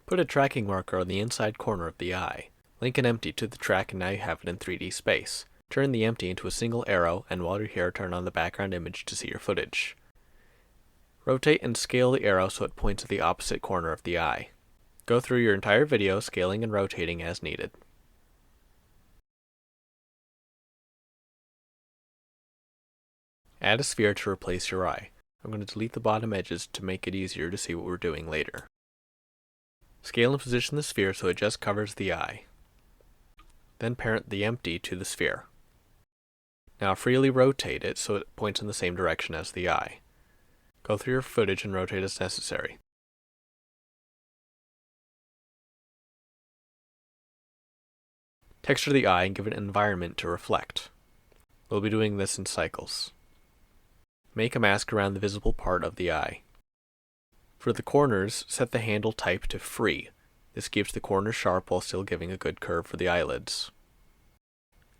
Put a tracking marker on the inside corner of the eye. Link an empty to the track and now you have it in 3D space. Turn the empty into a single arrow, and while you're here, turn on the background image to see your footage. Rotate and scale the arrow so it points at the opposite corner of the eye. Go through your entire video, scaling and rotating as needed. Add a sphere to replace your eye. I'm going to delete the bottom edges to make it easier to see what we're doing later. Scale and position the sphere so it just covers the eye. Then parent the empty to the sphere. Now freely rotate it so it points in the same direction as the eye. Go through your footage and rotate as necessary. Texture the eye and give it an environment to reflect. We'll be doing this in cycles. Make a mask around the visible part of the eye. For the corners, set the handle type to free. This keeps the corners sharp while still giving a good curve for the eyelids.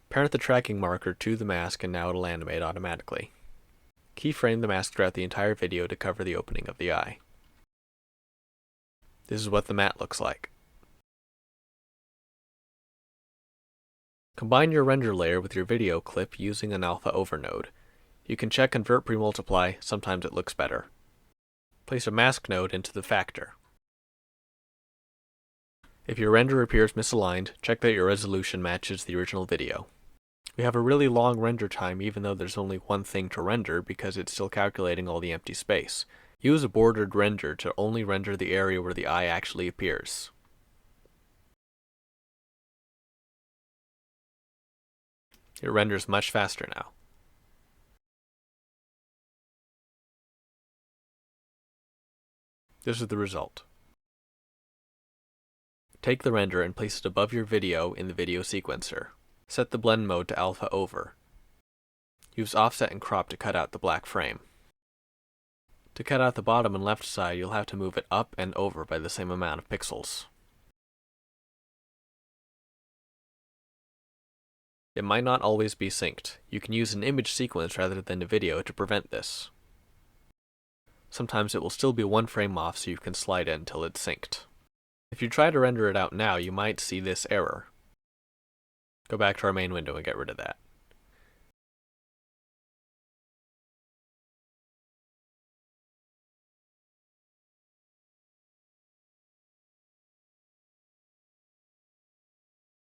Parent the tracking marker to the mask and now it'll animate automatically. Keyframe the mask throughout the entire video to cover the opening of the eye. This is what the mat looks like. Combine your render layer with your video clip using an alpha over node. You can check Convert Pre-Multiply, sometimes it looks better. Place a mask node into the factor. If your render appears misaligned, check that your resolution matches the original video. We have a really long render time even though there's only one thing to render because it's still calculating all the empty space. Use a bordered render to only render the area where the eye actually appears. It renders much faster now. This is the result. Take the render and place it above your video in the video sequencer. Set the blend mode to alpha over. Use offset and crop to cut out the black frame. To cut out the bottom and left side, you'll have to move it up and over by the same amount of pixels. It might not always be synced. You can use an image sequence rather than a video to prevent this. Sometimes it will still be one frame off so you can slide it until it's synced. If you try to render it out now, you might see this error. Go back to our main window and get rid of that.